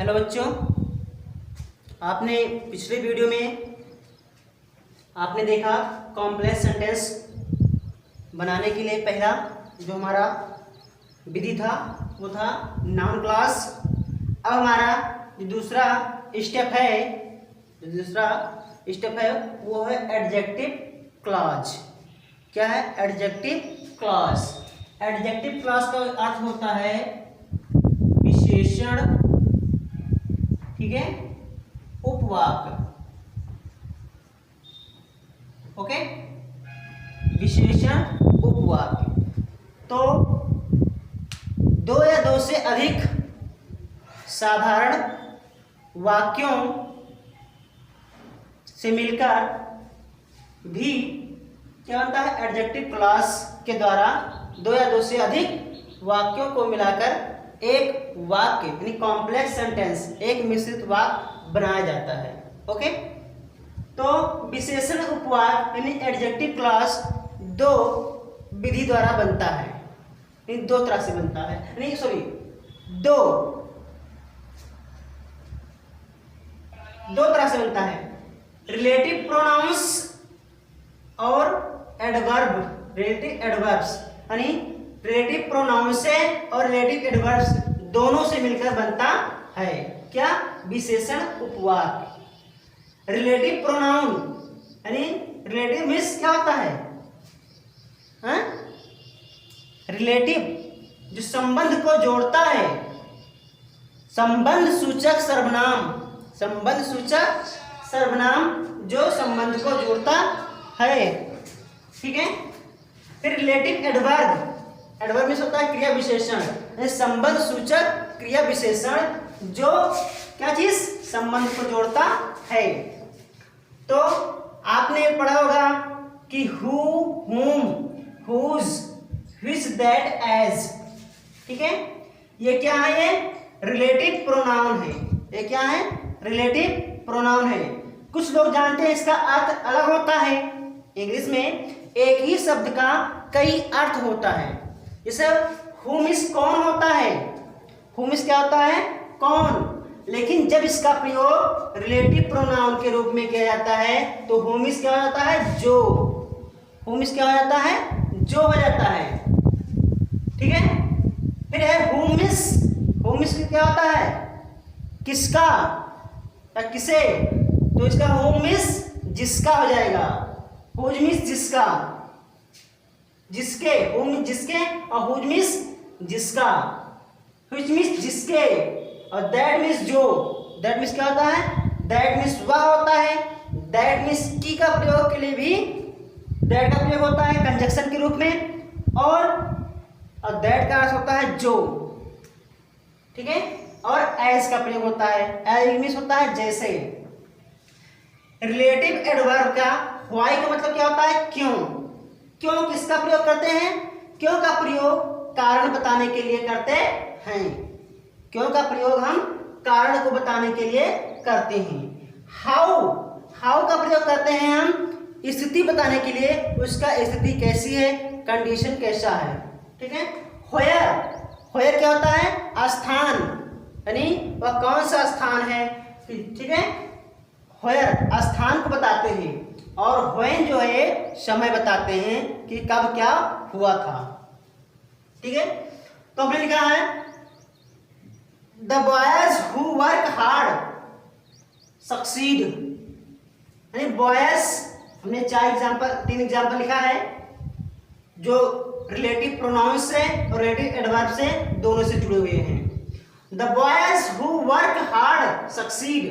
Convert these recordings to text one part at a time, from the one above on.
Hello बच्चों, आपने पिछले वीडियो में आपने देखा कॉम्प्लेक्स सेंटेंस बनाने के लिए पहला जो हमारा विधि था वो था नाउन क्लॉज। अब हमारा जो दूसरा स्टेप है वो है एडजेक्टिव क्लॉज। क्या है एडजेक्टिव क्लॉज? एडजेक्टिव क्लॉज का अर्थ होता है विशेषण, ठीक है, उपवाक्य। ओके, विशेषण उपवाक्य। तो दो या दो से अधिक साधारण वाक्यों से मिलकर भी क्या बनता है एडजेक्टिव क्लॉज के द्वारा दो या दो से अधिक वाक्यों को मिलाकर एक वाक्य यानी कॉम्प्लेक्स सेंटेंस, एक मिश्रित वाक्य बनाया जाता है। ओके, तो विशेषण उपवाक्य यानी एडजेक्टिव क्लॉज दो विधि द्वारा बनता है, यानी दो तरह से बनता है, यानी दो तरह से बनता है। रिलेटिव प्रोनाउंस और एडवर्ब, रिलेटिव एडवर्ब्स यानी रिलेटिव प्रोनाउन से और रिलेटिव एडवर्ब्स दोनों से मिलकर बनता है क्या विशेषण उपवाक्य। रिलेटिव प्रोनाउन यानी रिलेटिव मीन्स क्या होता है रिलेटिव जो संबंध को जोड़ता है, संबंध सूचक सर्वनाम, संबंध सूचक सर्वनाम जो संबंध को जोड़ता है, ठीक है। फिर रिलेटिव एडवर्ब, एडवर्ब मीन्स होता है क्रिया विशेषण, संबंध सूचक क्रिया विशेषण जो क्या चीज संबंध को जोड़ता है। तो आपने पढ़ा होगा कि हु, हुम, हुज, व्हिच, दैट, एज, ठीक है। ये क्या है? ये रिलेटिव प्रोनाउन है। ये क्या है? रिलेटिव प्रोनाउन है। कुछ लोग जानते हैं इसका अर्थ अलग होता है। इंग्लिश में एक ही शब्द का कई अर्थ होता है। जैसे whom is कौन होता है, whom is क्या होता है? कौन। लेकिन जब इसका प्रयोग रिलेटिव प्रोनाउन के रूप में किया जाता है तो whom is क्या हो जाता है? जो। whom is क्या हो जाता है? जो हो जाता है, ठीक है। फिर है whom is क्या होता है? किसका या किसे, तो इसका whom is जिसका हो जाएगा। whose means जिसका, जिसके, whom जिसके, और whose means जिसका, which means जिसके, और that means जो। that means क्या होता है? that means वह होता है। that means की का प्रयोग के लिए भी that का प्रयोग होता है कंजक्शन के रूप में, और that का अर्थ होता है जो, ठीक है। और as का प्रयोग होता है, as means होता है जैसे। रिलेटिव एडवर्ब का why का मतलब क्या होता है? क्यों। क्यों किसका प्रयोग करते हैं? क्यों का प्रयोग कारण बताने के लिए करते हैं। क्यों का प्रयोग हम कारण को बताने के लिए करते हैं। हाउ का प्रयोग करते हैं हम स्थिति बताने के लिए, उसका स्थिति कैसी है, कंडीशन कैसा है, ठीक है। व्हेयर क्या होता है? स्थान, यानी वह कौन सा स्थान है, ठीक है। व्हेयर स्थान को बताते हैं, और व्हेन जो है समय बताते हैं कि कब क्या हुआ था, ठीक है। तो हमने लिखा है the boys who work hard succeed, यानी बॉयज हमने तीन एग्जाम्पल लिखा है जो रिलेटिव प्रोनाउन से और रिलेटिव एडवर्ब से दोनों से जुड़े हुए हैं। The boys who work hard succeed,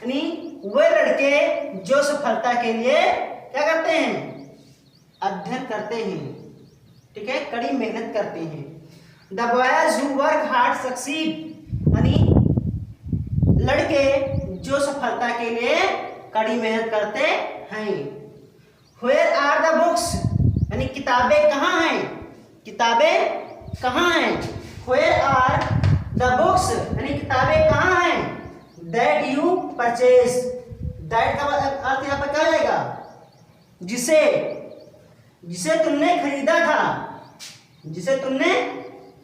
यानी वे लड़के जो सफलता के लिए क्या करते हैं? अध्ययन करते हैं, ठीक है, कड़ी मेहनत करते हैं। The boys who work hard succeed, यानी लड़के जो सफलता के लिए कड़ी मेहनत करते हैं। वेयर आर द बुक्स, यानी किताबें कहाँ हैं? किताबें कहाँ हैं? वेयर आर द बुक्स, यानी किताबें कहाँ हैं? दैट यू परचेज, दैट का अर्थ यहाँ पर क्या हो जाएगा? जिसे तुमने खरीदा था, जिसे तुमने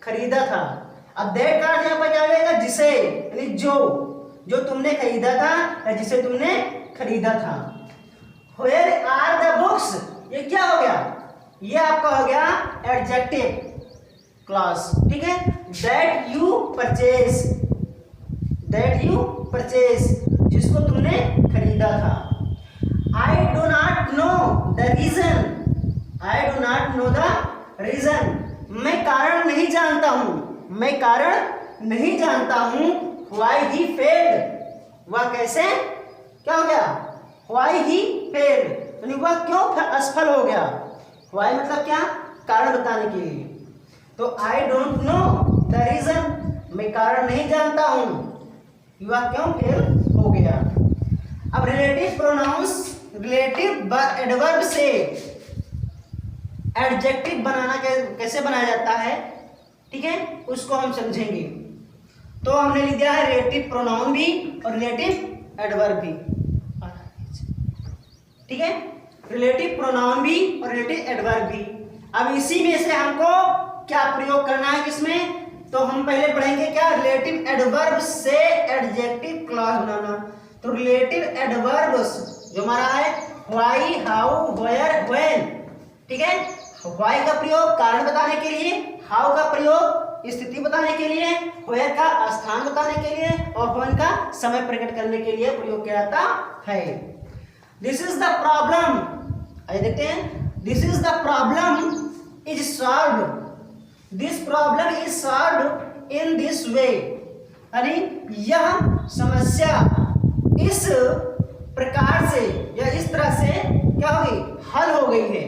खरीदा था। अब दैट का अर्थ यहाँ पर क्या हो जाएगा, जिसे, यानी जो तुमने खरीदा था या जिसे तुमने खरीदा था। वेयर आर द बुक्स, ये क्या हो गया, ये आपका हो गया एडजेक्टिव क्लॉज, ठीक है। दैट यू परचेज, जिसको तुमने खरीदा था। I do not know the reason, मैं कारण नहीं जानता हूँ, why he failed, वह कैसे क्या हो गया, why he failed, यानी वह क्यों असफल हो गया। why मतलब क्या, कारण बताने के लिए। तो I don't know the reason, मैं कारण नहीं जानता हूँ, वह क्यों फेल हो गया। अब रिलेटिव प्रोनाउंस, रिलेटिव एडवर्ब से एडजेक्टिव बनाना कैसे बनाया जाता है, ठीक है, उसको हम समझेंगे। तो हमने लिख दिया है रिलेटिव प्रोनाउन भी और रिलेटिव एडवर्ब भी, ठीक है, रिलेटिव प्रोनाउन भी और रिलेटिव एडवर्ब भी। अब इसी में से हमको क्या प्रयोग करना है, किसमें, तो हम पहले पढ़ेंगे क्या, रिलेटिव एडवर्ब से एडजेक्टिव क्लॉज बनाना। तो रिलेटिव एडवर्ब्स जो हमारा है व्हाई, हाउ, वेयर, व्हेन, ठीक है। व्हाई का प्रयोग कारण बताने के लिए, हाउ का प्रयोग स्थिति बताने के लिए, वेयर का स्थान बताने के लिए और व्हेन का समय प्रकट करने के लिए प्रयोग किया जाता है। दिस इज द प्रॉब्लम, आइए देखते हैं। This is the problem is solved, this problem is solved in this वे, यानी यह समस्या इस प्रकार से या इस तरह से क्या हो गई, हल हो गई है।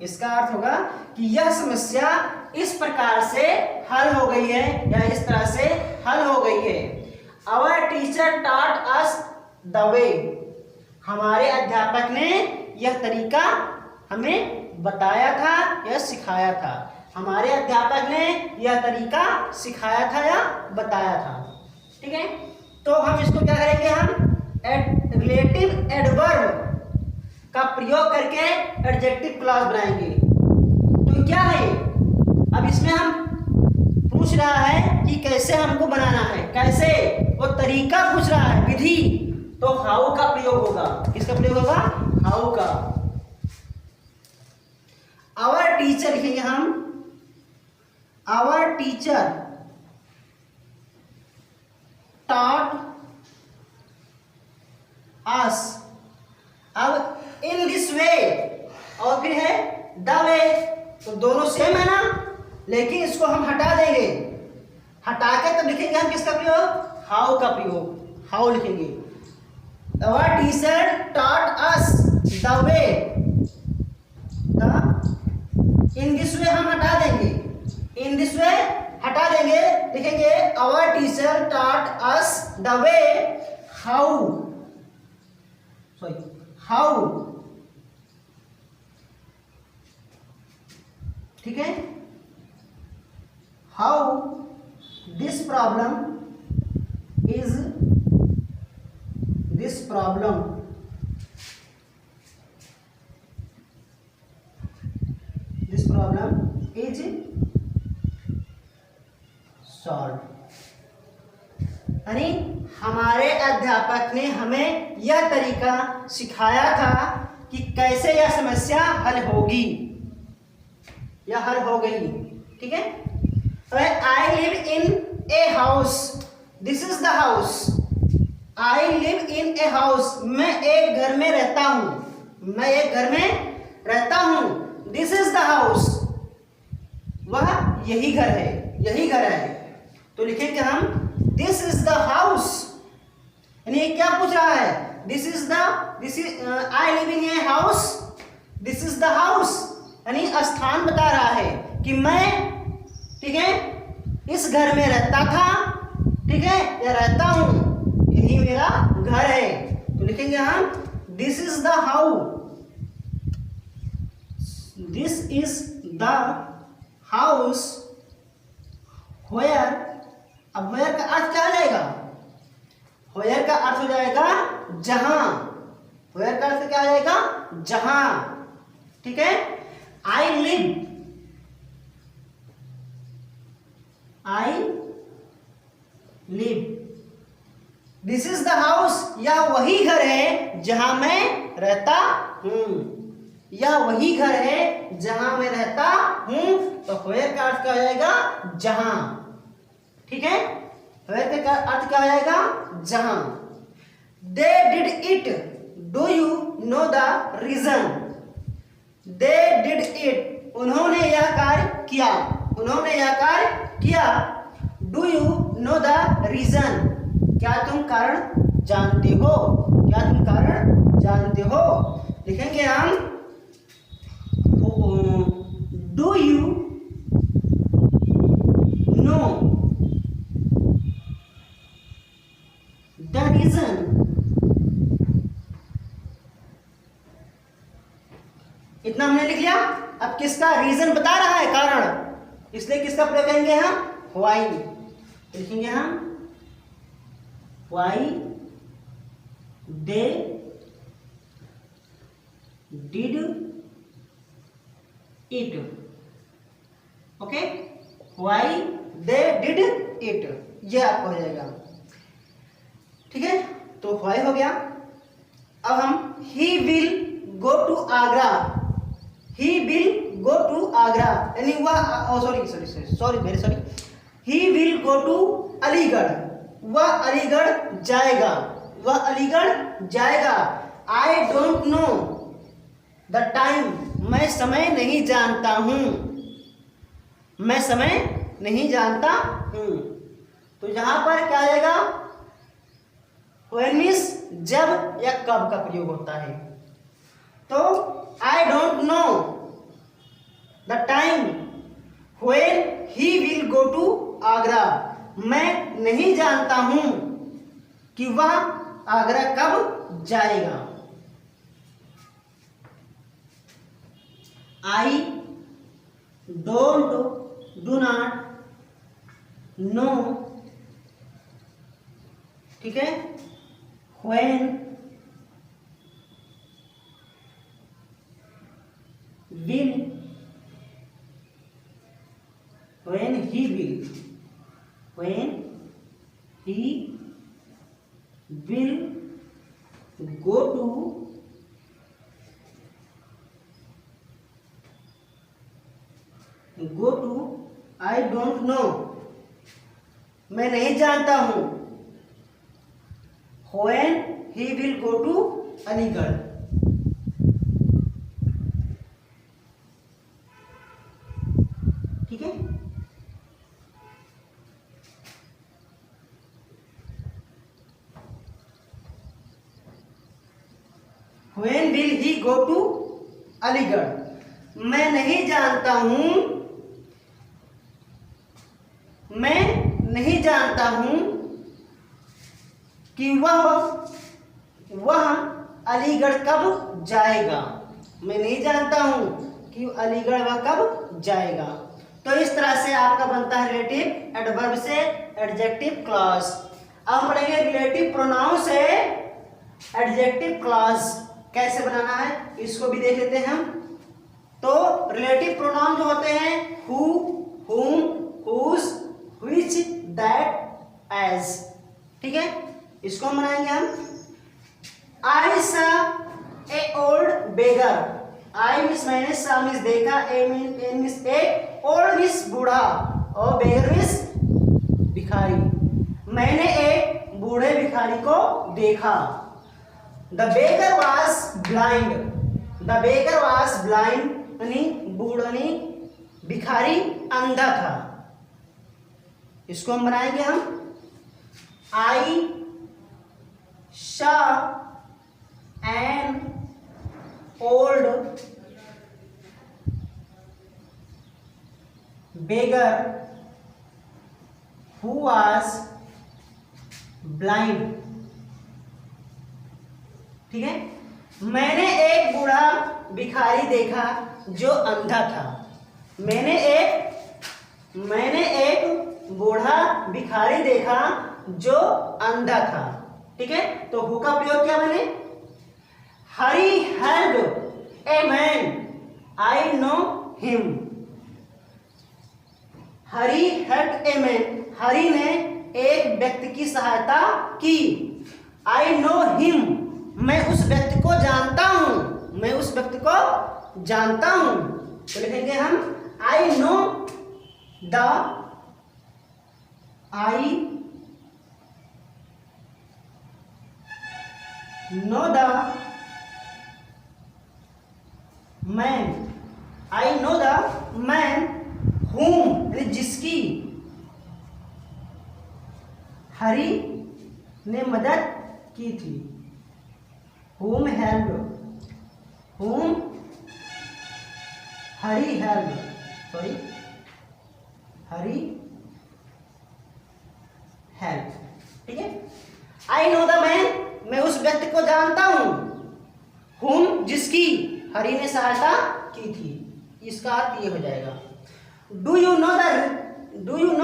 इसका अर्थ होगा कि यह समस्या इस प्रकार से हल हो गई है या इस तरह से हल हो गई है। Our teacher taught us the way, हमारे अध्यापक ने यह तरीका हमें बताया था या सिखाया था। हमारे अध्यापक ने यह तरीका सिखाया था या बताया था, ठीक है। तो हम इसको क्या करेंगे, हम रिलेटिव एडवर्ब का प्रयोग करके एडजेक्टिव क्लॉज बनाएंगे। तो क्या है, अब इसमें हम पूछ रहा है कि कैसे हमको बनाना है, कैसे, वो तरीका पूछ रहा है, विधि। तो हाउ का प्रयोग होगा, किसका प्रयोग होगा, हाउ का। आवर टीचर लिखेंगे हम, आवर टीचर taught us, अब इन दिस वे और फिर है द वे, तो दोनों सेम है ना, लेकिन इसको हम हटा देंगे, हटा के तो लिखेंगे हम किसका प्रयोग, हाउ का प्रयोग, हाउ लिखेंगे। Our teacher taught us the way, in this way हम हटा देंगे, इन दिस वे हटा देंगे, लिखेंगे our teacher taught us the way how, how, ठीक है, how this problem is, this problem is solve, यानी हमारे अध्यापक ने हमें यह तरीका सिखाया था कि कैसे यह समस्या हल होगी या हल हो गई, ठीक है। I live in a house, this is the house, I live in a house, मैं एक घर में रहता हूं, मैं एक घर में रहता हूं। दिस इज द हाउस, वह यही घर है, यही घर है। तो लिखेंगे हम दिस इज द हाउस, यानी क्या पूछ रहा है, this is I live in a house, this is the house, यानी स्थान बता रहा है कि मैं, ठीक है, इस घर में रहता था, ठीक है, या रहता हूं, यही मेरा घर है। तो लिखेंगे हम this is the house, this is the house where, अब वेयर का अर्थ क्या आ जाएगा, वेयर का अर्थ हो जाएगा जहां, वेयर का अर्थ क्या आ जाएगा, जहां, ठीक है। I live, I live. This is the house, यह वही घर है जहां मैं रहता हूं। यह वही घर है जहां मैं रहता हूं। तो वेयर का अर्थ क्या हो जाएगा? जहां। ठीक है, वेयर का अर्थ क्या हो जाएगा? जहां। They did it, do you know the reason? They did it, उन्होंने यह कार्य किया। उन्होंने यह कार्य किया। Do you know the reason, क्या तुम कारण जानते हो? क्या तुम कारण जानते हो? लिखेंगे हम do you know the reason. इतना हमने लिख लिया। अब किसका रीजन बता रहा है? कारण, इसलिए किसका प्रयोग करेंगे हम? व्हाई। लिखेंगे हम why they did it. Okay, why they did it, ये आपको हो जाएगा। ठीक है, तो व्हाई हो गया। अब हम he will go to Agra. He will go to Agra, यानी वह sorry very sorry, he will go to Aligarh, वह अलीगढ़ जाएगा। वह अलीगढ़ जाएगा। I don't know the time, मैं समय नहीं जानता हूं। मैं समय नहीं जानता हूं। तो यहां पर क्या आएगा? व्हेन मींस जब या कब का प्रयोग होता है। तो I don't know the time when he will go to Agra, मैं नहीं जानता हूं कि वह आगरा कब जाएगा। I don't, do not know, ठीक है, when will, when he will go to I don't know, मैं नहीं जानता हूं। when he will go to Aligarh. ठीक है, When will he go to Aligarh, मैं नहीं जानता हूं, मैं नहीं जानता हूं कि वह अलीगढ़ कब जाएगा। मैं नहीं जानता हूं कि अलीगढ़ वह कब जाएगा। तो इस तरह से आपका बनता है रिलेटिव एडवर्ब से एडजेक्टिव क्लॉज। अब हम पढ़ेंगे रिलेटिव प्रोनाउन से एडजेक्टिव क्लॉज कैसे बनाना है, इसको भी देख लेते हैं हम। तो रिलेटिव प्रोनाउन जो होते हैं हु, हुम, हुज, व्हिच, दैट, एज। ठीक है, इसको हम बनाएंगे हम। आई सा ए ओल्ड बेगर, आई मीन्स मैंने, सा मीन्स देखा, ए मीन्स एक, ओल्ड मीन्स बूढ़ा और बेगर मीन्स भिखारी। मैंने एक बूढ़े भिखारी को देखा। The beggar was blind, the beggar was blind, यानी बूढ़नी भिखारी अंधा था। इसको हम बनाएंगे हम। आई शा an old beggar who was blind. ठीक है, मैंने एक बूढ़ा भिखारी देखा जो अंधा था। मैंने एक बूढ़ा भिखारी देखा जो अंधा था। ठीक है, तो हु का प्रयोग किया मैंने। Hari helped a man, I know him. Hari help a man, Hari ने एक व्यक्ति की सहायता की। आई नो हिम, मैं उस व्यक्ति को जानता हूं, मैं उस व्यक्ति को जानता हूं। तो लिखेंगे हम I know the, I know the man, I know the man whom जिसकी हरी ने मदद की थी। whom helped, whom हरी helped, सॉरी हरी helped, ठीक है। आई नो द मैन, मैं उस व्यक्ति को जानता हूं। whom जिसकी हरी ने सहायता की थी, इसका अर्थ ये हो जाएगा। Do you know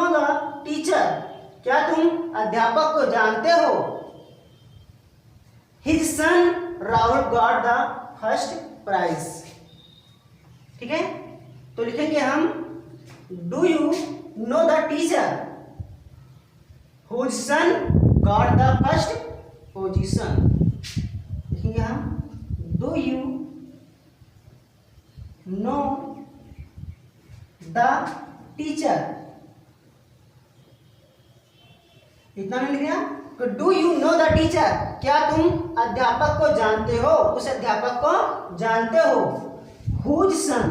the teacher, क्या तुम अध्यापक को जानते हो। His son Rahul got the first prize, ठीक है। तो लिखेंगे हम do you know the teacher whose son got the first position, लिखेंगे हम do you know the teacher, इतना नहीं लिख दिया। तो do you know the teacher, क्या तुम अध्यापक को जानते हो, उस अध्यापक को जानते हो। हुज सन,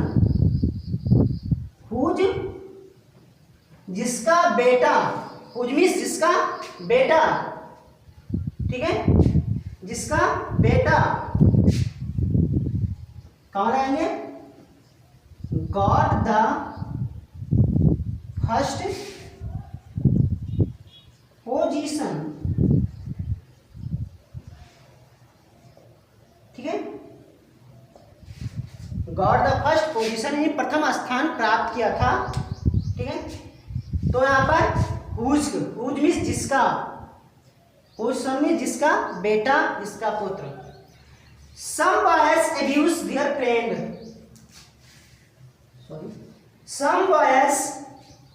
हुज जिसका बेटा, हुज मीन्स जिसका बेटा, ठीक है, जिसका बेटा कहाँ रहेंगे, गॉट द फर्स्ट पोजीशन, ठीक है। गॉट द फर्स्ट पोजीशन यानी प्रथम स्थान प्राप्त किया था, ठीक है। तो यहाँ पर हुज मीन्स जिसका, हुज सन मीन्स जिसका बेटा, जिसका पुत्र। Some boys abuse their friend, some boys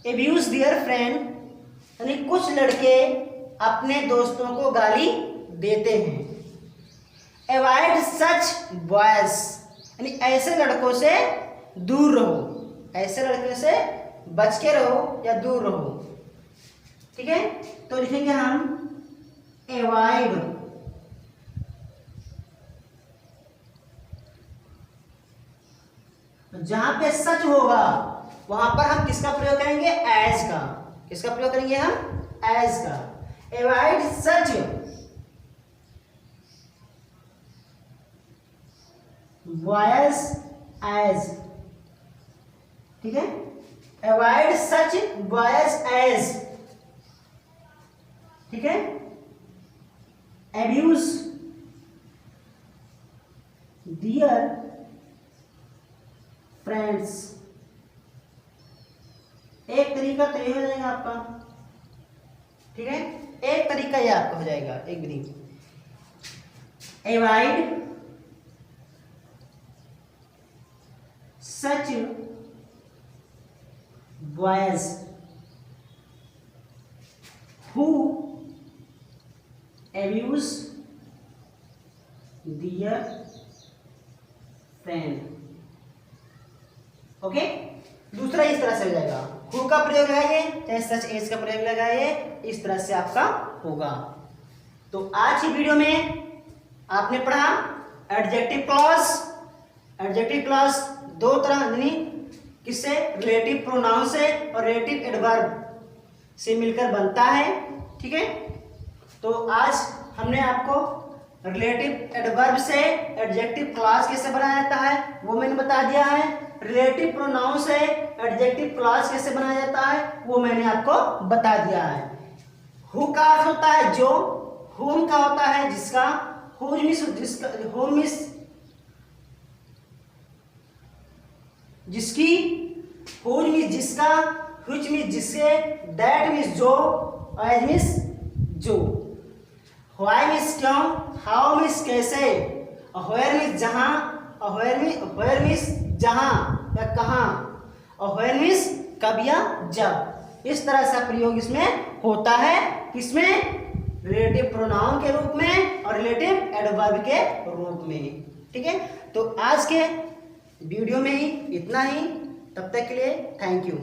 abuse their friend, यानी कुछ लड़के अपने दोस्तों को गाली देते हैं। अवॉइड सच बॉयज, यानी ऐसे लड़कों से दूर रहो, ऐसे लड़कों से बच के रहो या दूर रहो, ठीक है। तो लिखेंगे हम अवॉइड, जहां पे सच होगा वहां पर हम किसका प्रयोग करेंगे, एज का। किसका प्रयोग करेंगे हम, एज का। अवॉइड सच बॉयज एज, ठीक है। अवॉइड सच बॉयज एज, ठीक है। अब्यूज डियर फ्रेंड्स, एक तरीका तो ये हो जाएगा आपका, ठीक है। एक तरीका ये आपका हो जाएगा, एक विधि। Avoid such boys who abuse their friend, okay. दूसरा इस तरह से हो जाएगा, हु का प्रयोग लगाइए चाहे सच एज का प्रयोग लगाइए, इस तरह से आपका होगा। तो आज की वीडियो में आपने पढ़ा एडजेक्टिव क्लॉज। एडजेक्टिव क्लॉज दो तरह, यानी किससे, रिलेटिव प्रोनाउन से और रिलेटिव एडवर्ब से मिलकर बनता है, ठीक है। तो आज हमने आपको रिलेटिव एडवर्ब से एडजेक्टिव क्लॉज कैसे बनाया जाता है वो मैंने बता दिया है। रिलेटिव प्रोनाउन से एडजेक्टिव क्लॉज कैसे बनाया जाता है वो मैंने आपको बता दिया है। हु का अर्थ होता है जो, हुम का होता है जिसका, हुज मींस जिसका, हुम मींस जिसकी, हुज मींस जिसका, व्हिच मींस जिससे, दैट मींस जो, एज मींस जो, व्हाई मींस क्यों, हाउ मींस कैसे, व्हेयर मींस जहां, व्हेयर मींस जहां या कहां, और व्हेयर मींस कब या जब। इस तरह से प्रयोग इसमें होता है, किसमें, रिलेटिव प्रोनाउन के रूप में और रिलेटिव एडवर्ब के रूप में। ठीक है, तो आज के वीडियो में ही इतना ही, तब तक के लिए थैंक यू।